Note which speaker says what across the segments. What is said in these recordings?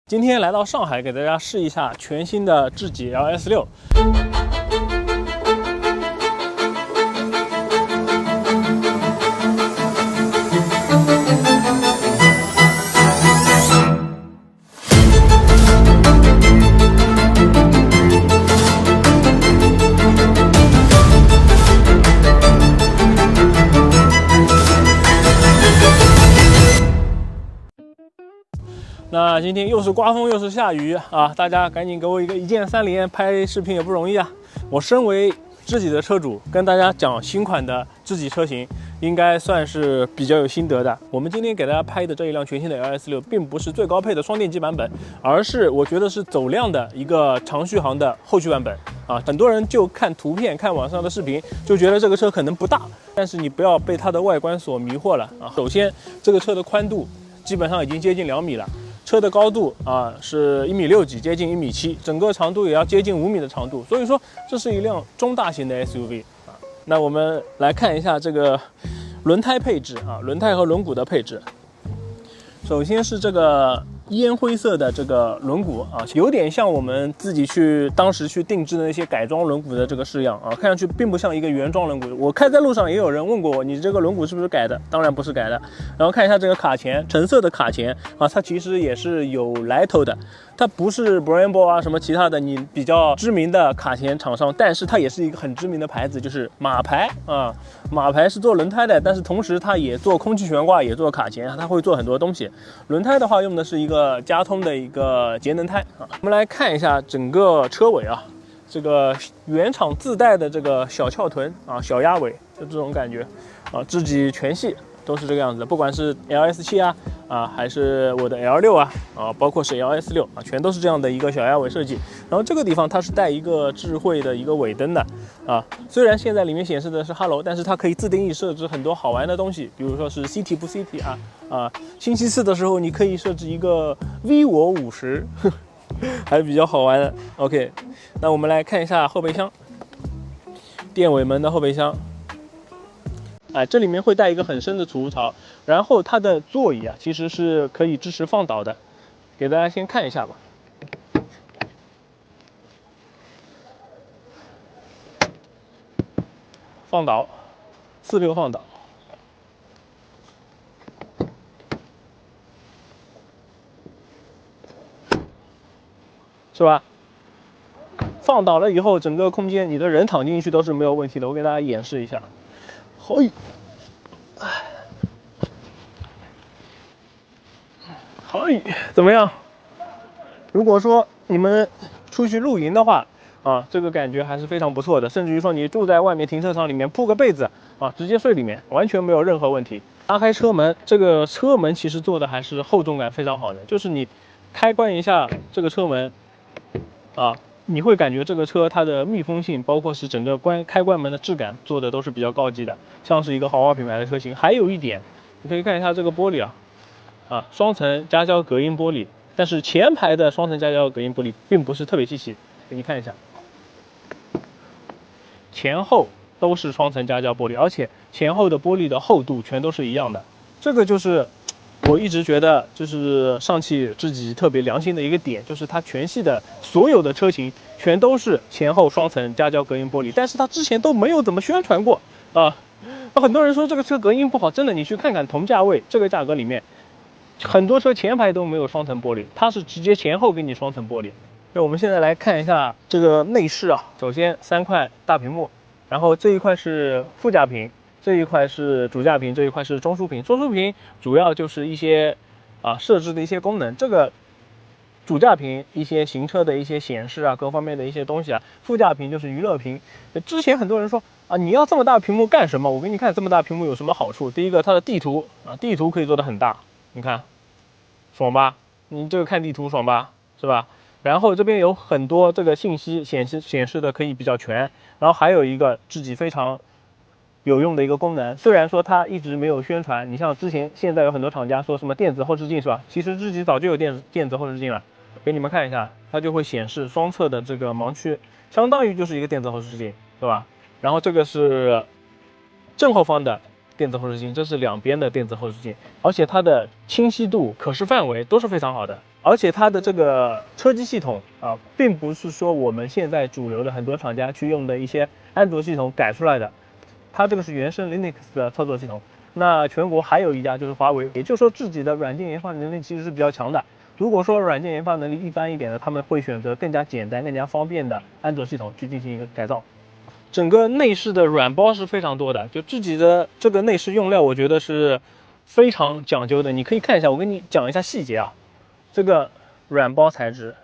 Speaker 1: 今天来到上海，给大家试一下全新的智己 LS6。那今天又是刮风又是下雨啊，大家赶紧给我一键3连，拍视频也不容易啊。我身为智己的车主，跟大家讲新款的智己车型，应该算是比较有心得的。我们今天给大家拍的这一辆全新的 LS6，并不是最高配的双电机版本，而是我觉得是走量的一个长续航的后驱版本啊。很多人就看图片、看网上的视频，就觉得这个车可能不大，但是你不要被它的外观所迷惑了啊。首先，这个车的宽度基本上已经接近2米了。车的高度啊是1.6米几，接近1.7米，整个长度也要接近5米的长度，所以说这是一辆中大型的 SUV 啊。那我们来看一下这个轮胎配置啊，轮胎和轮毂的配置。首先是这个烟灰色的这个轮毂啊，有点像我们自己当时去定制的那些改装轮毂的这个式样啊，看上去并不像一个原装轮毂。我开在路上也有人问过我，你这个轮毂是不是改的？当然不是改的。然后看一下这个卡钳，橙色的卡钳啊，它其实也是有来头的。它不是 Brembo 啊什么其他的你比较知名的卡钳厂商，但是它也是一个很知名的牌子，就是马牌啊。马牌是做轮胎的，但是同时它也做空气悬挂，也做卡钳，它会做很多东西。轮胎的话用的是一个佳通的一个节能胎啊。我们来看一下整个车尾啊，这个原厂自带的这个小翘臀啊、小鸭尾，就这种感觉啊，智己全系都是这个样子的，不管是 LS7还是我的 L6包括是 LS6全都是这样的一个小鸭尾设计。然后这个地方它是带一个智慧的一个尾灯的啊，虽然现在里面显示的是 Hello， 但是它可以自定义设置很多好玩的东西，比如说是 City 不 City 星期四的时候你可以设置一个 V 我50，还是比较好玩的。OK， 那我们来看一下后备箱，电尾门的后备箱。这里面会带一个很深的储物槽，然后它的座椅其实是可以支持放倒的，给大家先看一下吧。放倒，4溜放倒，是吧？放倒了以后，整个空间你的人躺进去都是没有问题的。我给大家演示一下。嘿，嘿，怎么样？如果说你们出去露营的话这个感觉还是非常不错的。甚至于说你住在外面停车场里面，铺个被子直接睡里面，完全没有任何问题。拉开车门，这个车门其实做的还是厚重感非常好的，就是你开关一下这个车门你会感觉这个车它的密封性，包括是整个开关门的质感做的都是比较高级的，像是一个豪华品牌的车型。还有一点，你可以看一下这个玻璃双层夹胶隔音玻璃，但是前排的双层夹胶隔音玻璃并不是特别细细，给你看一下，前后都是双层夹胶玻璃，而且前后的玻璃的厚度全都是一样的。这个就是我一直觉得就是上汽智己特别良心的一个点，就是它全系的所有的车型全都是前后双层夹胶隔音玻璃，但是它之前都没有怎么宣传过很多人说这个车隔音不好，真的你去看看同价位这个价格里面，很多车前排都没有双层玻璃，它是直接前后给你双层玻璃。那我们现在来看一下这个内饰首先3块大屏幕，然后这一块是副驾屏，这一块是主驾屏，这一块是中枢屏。中枢屏主要就是一些设置的一些功能，这个主驾屏一些行车的一些显示各方面的一些东西副驾屏就是娱乐屏。之前很多人说你要这么大屏幕干什么？我给你看这么大屏幕有什么好处。第一个，它的地图地图可以做得很大，你看爽吧？你这个看地图爽吧，是吧？然后这边有很多这个信息显示的可以比较全，然后还有一个智己非常有用的一个功能，虽然说它一直没有宣传，你像现在有很多厂家说什么电子后视镜是吧？其实智己早就有电子后视镜了，给你们看一下，它就会显示双侧的这个盲区，相当于就是一个电子后视镜，是吧？然后这个是正后方的电子后视镜，这是两边的电子后视镜，而且它的清晰度、可视范围都是非常好的。而且它的这个车机系统啊，并不是说我们现在主流的很多厂家去用的一些安卓系统改出来的，它这个是原生 Linux 的操作系统。那全国还有一家就是华为，也就是说自己的软件研发能力其实是比较强的。如果说软件研发能力一般一点的，他们会选择更加简单、更加方便的安卓系统去进行一个改造。整个内饰的软包是非常多的，就自己的这个内饰用料，我觉得是非常讲究的。你可以看一下，我跟你讲一下细节啊。这个软包材质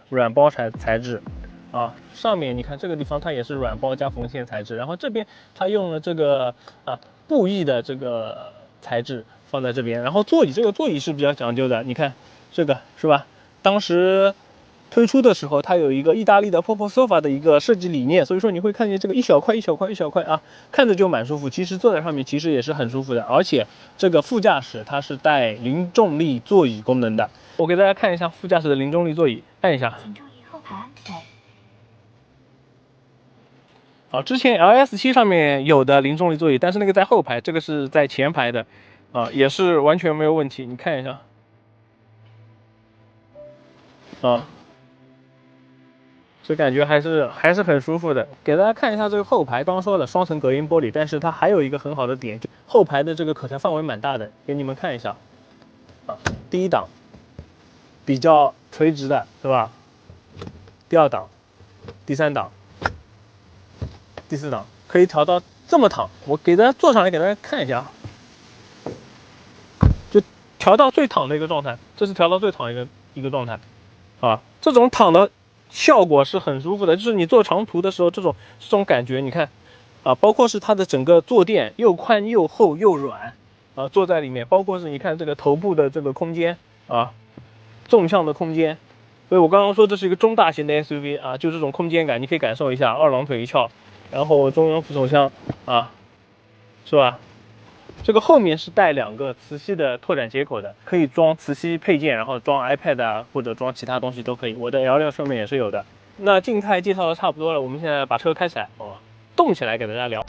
Speaker 1: 啊，上面你看这个地方它也是软包加缝线材质，然后这边它用了这个布艺的这个材质放在这边，然后这个座椅是比较讲究的，你看这个是吧？当时推出的时候，它有一个意大利的 Popo Sofa 的一个设计理念，所以说你会看见这个一小块啊，看着就蛮舒服。其实坐在上面其实也是很舒服的，而且这个副驾驶它是带零重力座椅功能的。我给大家看一下副驾驶的零重力座椅，按一下。请注意后排安全。好，之前 LS7 上面有的零重力座椅，但是那个在后排，这个是在前排的，也是完全没有问题。你看一下，这感觉还是很舒服的。给大家看一下这个后排，刚刚说了双层隔音玻璃，但是它还有一个很好的点，就后排的这个可调范围蛮大的，给你们看一下。第一档比较垂直的是吧？第二档、第三档、第四档可以调到这么躺。我给大家坐上来给大家看一下，就调到最躺的一个状态，这是调到最躺一个状态这种躺的效果是很舒服的，就是你坐长途的时候这种感觉，你看包括是它的整个坐垫又宽又厚又软坐在里面，包括是你看这个头部的这个空间纵向的空间。所以我刚刚说这是一个中大型的 SUV就这种空间感你可以感受一下，二郎腿一翘，然后中央扶手箱是吧？这个后面是带2个磁吸的拓展接口的，可以装磁吸配件，然后装 iPad 或者装其他东西都可以。我的 L6上面也是有的。那静态介绍的差不多了，我们现在把车开起来动起来给大家聊。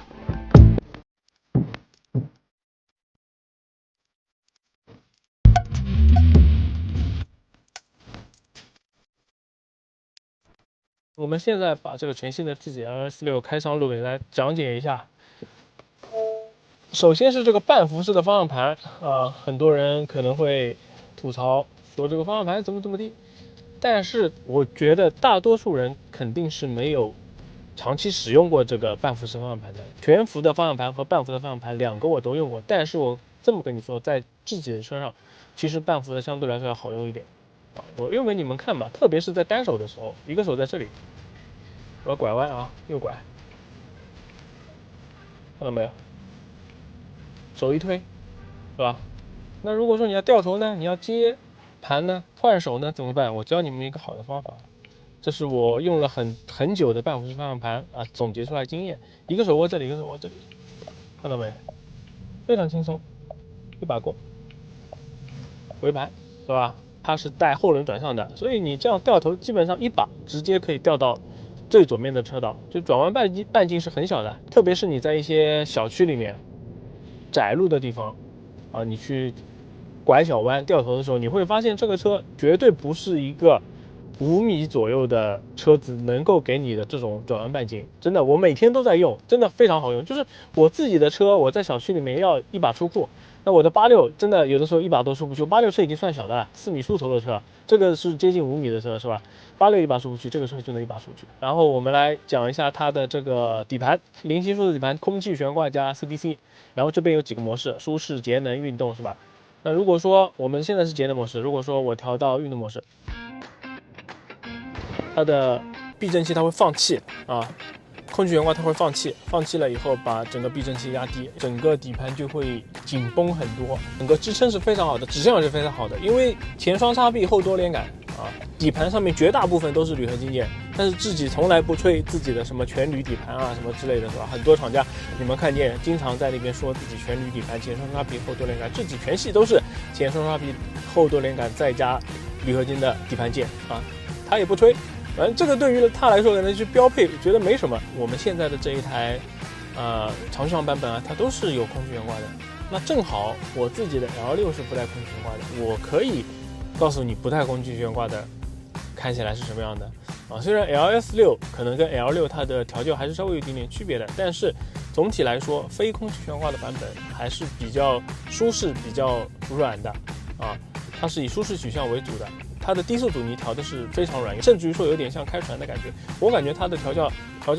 Speaker 1: 我们现在把这个全新的 GT-L46开上路，给大家讲解一下。首先是这个半幅式的方向盘很多人可能会吐槽说这个方向盘怎么地，但是我觉得大多数人肯定是没有长期使用过这个半幅式方向盘的。全幅的方向盘和半幅的方向盘2个我都用过，但是我这么跟你说，在自己的车上，其实半幅的相对来说要好用一点我用给你们看吧，特别是在单手的时候，一个手在这里，我要拐弯右拐，看到没有？手一推，是吧？那如果说你要掉头呢，你要接盘呢，换手呢，怎么办？我教你们一个好的方法，这是我用了很久的半幅式方向盘总结出来经验。一个手握这里，一个手握这里，看到没？非常轻松，一把过，回盘，是吧？它是带后轮转向的，所以你这样掉头，基本上一把直接可以掉到最左面的车道，就转弯半径是很小的，特别是你在一些小区里面。窄路的地方你去拐小弯掉头的时候，你会发现这个车绝对不是一个5米左右的车子能够给你的这种转弯半径。真的，我每天都在用，真的非常好用。就是我自己的车，我在小区里面要一把出库，那我的86真的有的时候一把都出不去。86车已经算小的了，4米出头的车，这个是接近5米的车，是吧？86一把出不去，这个车就能一把出去。然后我们来讲一下它的这个底盘，零系数的底盘，空气悬挂加 CDC。然后这边有几个模式，舒适、节能、运动，是吧？那如果说我们现在是节能模式，如果说我调到运动模式，它的避震器它会放气空气悬挂它会放气了以后把整个避震器压低，整个底盘就会紧绷很多，整个支撑是非常好的，指向也是非常好的，因为前双叉臂后多连杆底盘上面绝大部分都是铝合金件，但是自己从来不吹自己的什么全铝底盘什么之类的，是吧？很多厂家你们看见经常在那边说自己全铝底盘，前双叉臂后多连杆，自己全系都是前双叉臂后多连杆再加铝合金的底盘件他也不吹。反正这个对于他来说可能是标配，觉得没什么。我们现在的这一台长续航版本它都是有空气悬挂的。那正好我自己的 L6是不带空气悬挂的，我可以告诉你不带空气悬挂的开起来是什么样的啊。虽然 LS6 可能跟 L6 它的调教还是稍微有一点点区别的，但是总体来说，非空气悬挂的版本还是比较舒适、比较软的啊。它是以舒适取向为主的，它的低速阻尼调的是非常软，甚至于说有点像开船的感觉。我感觉它的调教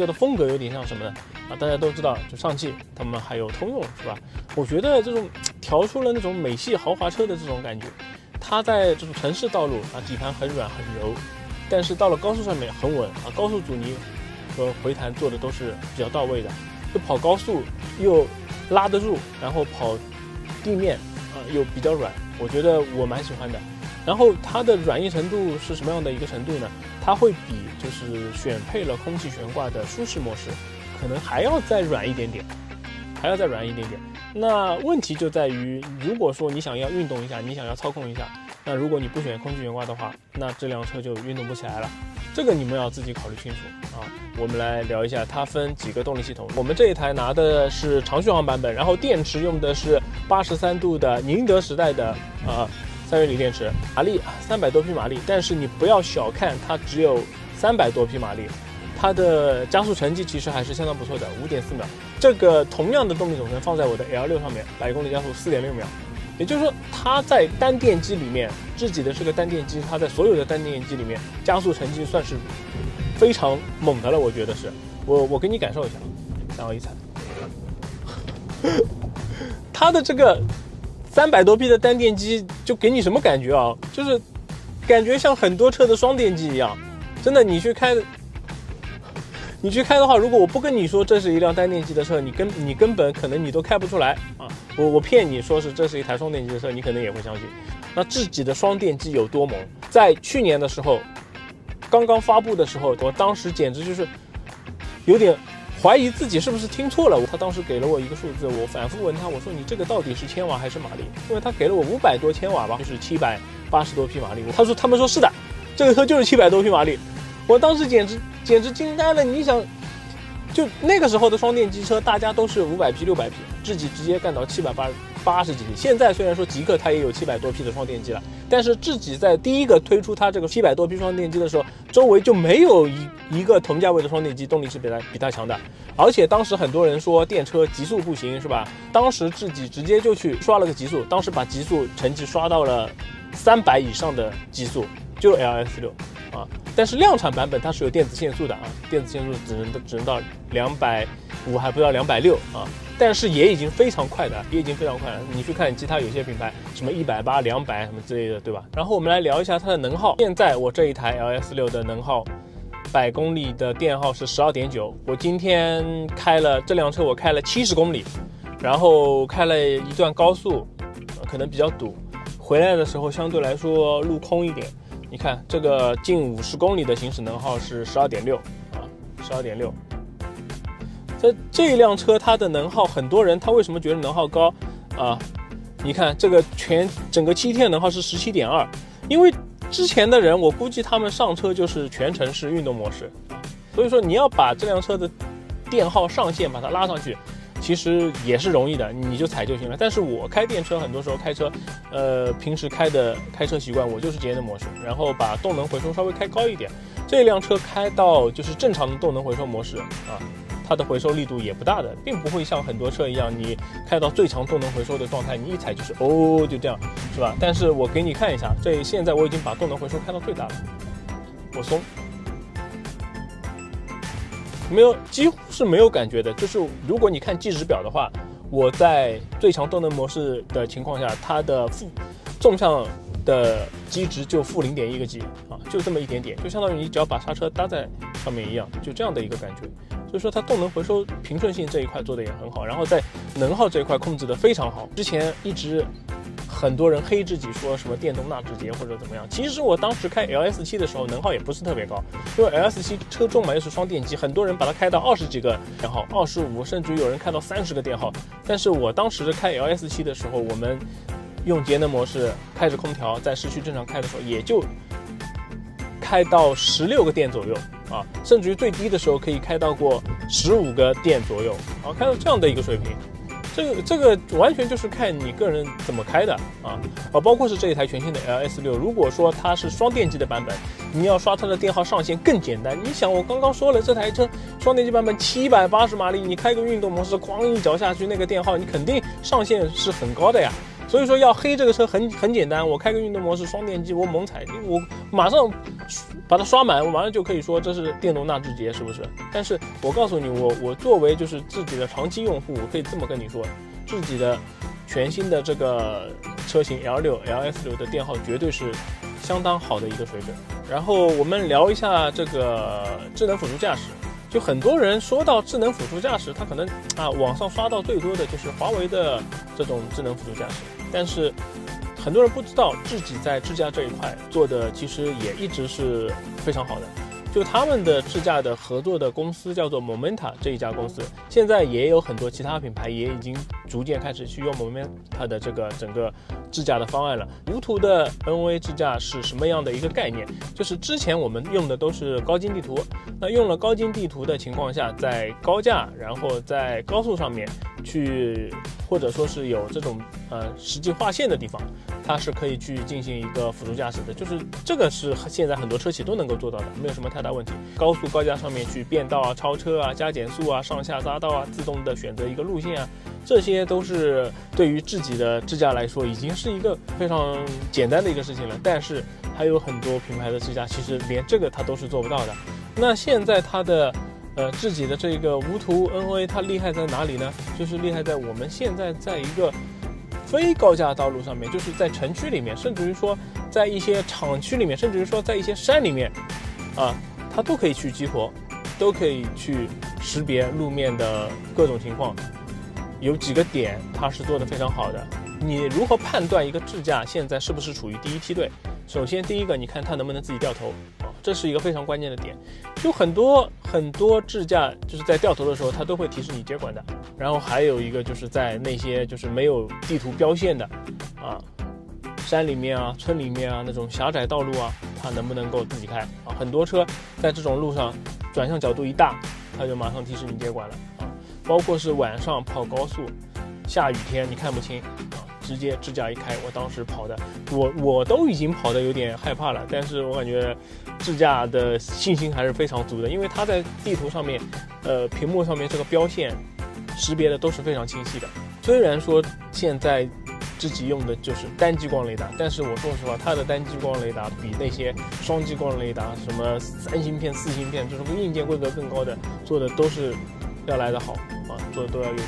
Speaker 1: 的风格有点像什么呢？啊，大家都知道，就上汽他们还有通用是吧？我觉得这种调出了那种美系豪华车的这种感觉。它在这种城市道路啊，底盘很软很柔，但是到了高速上面很稳啊，高速阻尼和回弹做的都是比较到位的。就跑高速又拉得住，然后跑地面又比较软，我觉得我蛮喜欢的。然后它的软硬程度是什么样的一个程度呢？它会比就是选配了空气悬挂的舒适模式，可能还要再软一点点，那问题就在于，如果说你想要运动一下，你想要操控一下，那如果你不选空气悬挂的话，那这辆车就运动不起来了。这个你们要自己考虑清楚啊。我们来聊一下，它分几个动力系统。我们这一台拿的是长续航版本，然后电池用的是83度的宁德时代的3元锂电池，马力300多匹马力，但是你不要小看它只有300多匹马力，它的加速成绩其实还是相当不错的，5.4秒。这个同样的动力总成放在我的 L6 上面，100公里加速4.6秒。也就是说，它在单电机里面，自己的是个单电机，它在所有的单电机里面加速成绩算是非常猛的了，我觉得是。我给你感受一下，然后一踩，它的这个300多匹的单电机就给你什么感觉啊？就是感觉像很多车的双电机一样，真的，你去开的话，如果我不跟你说这是一辆单电机的车，你根本可能你都开不出来啊！我骗你说这是一台双电机的车，你可能也会相信。那自己的双电机有多猛？在去年的时候，刚刚发布的时候，我当时简直就是有点怀疑自己是不是听错了。他当时给了我一个数字，我反复问他，我说你这个到底是千瓦还是马力？因为他给了我500多千瓦吧，就是780多匹马力。他们说是的，这个车就是700多匹马力。我当时简直惊呆了。你想，就那个时候的双电机车，大家都是500匹、600匹，自己直接干到780几匹。现在虽然说极客它也有700多匹的双电机了，但是自己在第一个推出它这个700多匹双电机的时候，周围就没有一个同价位的双电机动力是比它强的。而且当时很多人说电车极速不行，是吧？当时自己直接就去刷了个极速，当时把极速成绩刷到了300以上的极速，就 LS6。但是量产版本它是有电子限速的啊，电子限速只能到250，还不到260啊，但是也已经非常快的，你去看其他有些品牌，什么180、200什么之类的，对吧？然后我们来聊一下它的能耗。现在我这一台 LS6 的能耗，100公里的电耗是12.9。我今天开了这辆车，我开了70公里，然后开了一段高速，可能比较堵，回来的时候相对来说路空一点。你看这个近50公里的行驶能耗是12.6啊，12.6。这一辆车它的能耗，很多人他为什么觉得能耗高啊？你看这个整个7天能耗是17.2，因为之前的人我估计他们上车就是全程是运动模式，所以说你要把这辆车的电耗上限把它拉上去，其实也是容易的，你就踩就行了。但是我开电车，很多时候开车，平时开车习惯，我就是节能模式，然后把动能回收稍微开高一点。这辆车开到就是正常的动能回收模式啊，它的回收力度也不大的，并不会像很多车一样，你开到最强动能回收的状态，你一踩就是就这样，是吧？但是我给你看一下，现在我已经把动能回收开到最大了，我松。几乎是没有感觉的。就是如果你看计时表的话，我在最强动能模式的情况下，它的纵向的基值就负0.1个 G 啊，就这么一点点，就相当于你只要把刹车搭在上面一样，就这样的一个感觉。所以说它动能回收平顺性这一块做的也很好，然后在能耗这一块控制的非常好。之前一直很多人黑自己说什么电动纳智捷或者怎么样，其实我当时开 LS7 的时候能耗也不是特别高，因为 LS7 车重嘛又是双电机，很多人把它开到20几个电耗，25甚至于有人开到30个电耗。但是我当时开 LS7 的时候，我们用节能模式开着空调在市区正常开的时候，也就开到16个电左右啊，甚至于最低的时候可以开到过15个电左右啊，开到这样的一个水平。这个完全就是看你个人怎么开的啊，包括是这一台全新的 LS6，如果说它是双电机的版本，你要刷它的电耗上限更简单。你想，我刚刚说了，这台车双电机版本780马力，你开个运动模式，哐一脚下去，那个电耗你肯定上限是很高的呀。所以说要黑这个车很简单，我开个运动模式双电机，我猛踩，我马上把它刷满，我马上就可以说这是电动纳智捷，是不是？但是我告诉你，我作为就是自己的长期用户，我可以这么跟你说，自己的全新的这个车型 L6、LS6 的电耗绝对是相当好的一个水准。然后我们聊一下这个智能辅助驾驶。就很多人说到智能辅助驾驶，他可能网上刷到最多的就是华为的这种智能辅助驾驶，但是很多人不知道自己在智驾这一块做的其实也一直是非常好的。就他们的智驾的合作的公司叫做 Momenta 这一家公司，现在也有很多其他品牌也已经逐渐开始去用 Momenta 的这个整个智驾的方案了。无图的 NOA 智驾是什么样的一个概念？就是之前我们用的都是高精地图，那用了高精地图的情况下，在高架然后在高速上面去，或者说是有这种实际划线的地方，它是可以去进行一个辅助驾驶的，就是这个是现在很多车企都能够做到的，没有什么太大问题。高速高架上面去变道啊、超车啊、加减速啊、上下匝道啊，自动的选择一个路线啊，这些都是对于自己的智驾来说已经是一个非常简单的一个事情了。但是还有很多品牌的智驾其实连这个它都是做不到的。那现在它的自己的这个无图 NOA 它厉害在哪里呢？就是厉害在我们现在在一个非高架道路上面，就是在城区里面，甚至于说在一些厂区里面，甚至于说在一些山里面它都可以去激活，都可以去识别路面的各种情况。有几个点它是做得非常好的。你如何判断一个智驾现在是不是处于第一梯队？首先第一个，你看它能不能自己掉头，这是一个非常关键的点。就很多智驾就是在掉头的时候它都会提示你接管的。然后还有一个就是在那些就是没有地图标线的山里面村里面那种狭窄道路它能不能够自己开很多车在这种路上转向角度一大，它就马上提示你接管了包括是晚上跑高速，下雨天你看不清直接智驾一开，我当时跑的我都已经跑得有点害怕了，但是我感觉智驾的信心还是非常足的，因为它在地图上面屏幕上面这个标线识别的都是非常清晰的。虽然说现在自己用的就是单激光雷达，但是我说实话，它的单激光雷达比那些双激光雷达什么3芯片、4芯片这种硬件规格更高的做的都是要来得好做的都要优秀。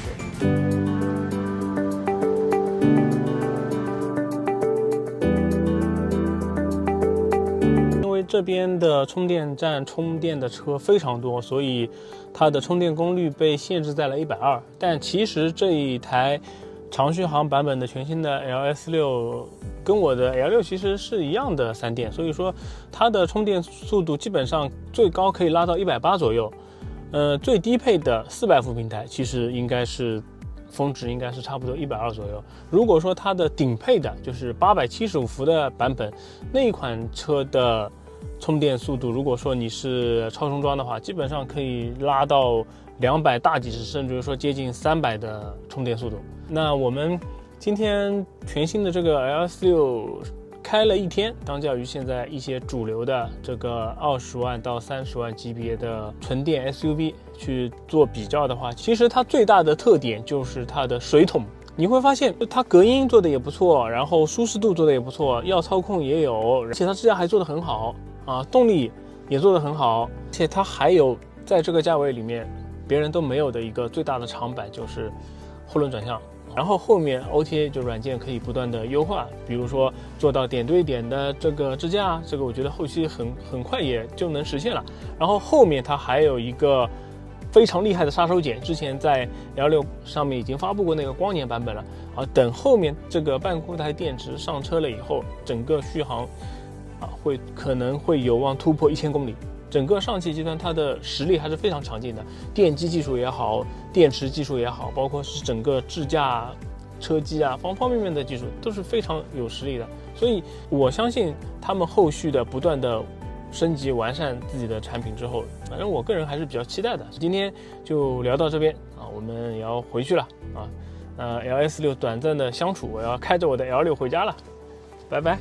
Speaker 1: 这边的充电站充电的车非常多，所以它的充电功率被限制在了120。但其实这一台长续航版本的全新的 LS6 跟我的 L6 其实是一样的3电，所以说它的充电速度基本上最高可以拉到180左右。最低配的400伏平台其实应该是峰值应该是差不多120左右。如果说它的顶配的就是875伏的版本，那一款车的充电速度，如果说你是超充桩的话，基本上可以拉到200大几十，甚至于说接近300的充电速度。那我们今天全新的这个 LS6 开了一天，当价于现在一些主流的这个20万到30万级别的纯电 SUV 去做比较的话，其实它最大的特点就是它的水桶。你会发现它隔音做的也不错，然后舒适度做的也不错，要操控也有，而且它智驾还做得很好动力也做得很好，而且它还有在这个价位里面别人都没有的一个最大的长板，就是后轮转向。然后后面 OTA 就软件可以不断的优化，比如说做到点对点的这个智驾，这个我觉得后期很快也就能实现了。然后后面它还有一个非常厉害的杀手锏，之前在 L6 上面已经发布过那个光年版本了等后面这个半固态电池上车了以后，整个续航可能会有望突破1000公里。整个上汽集团它的实力还是非常强劲的，电机技术也好，电池技术也好，包括是整个智驾车机方方面面的技术都是非常有实力的。所以我相信他们后续的不断的升级完善自己的产品之后，反正我个人还是比较期待的。今天就聊到这边我们也要回去了 LS6短暂的相处，我要开着我的 L6回家了，拜拜。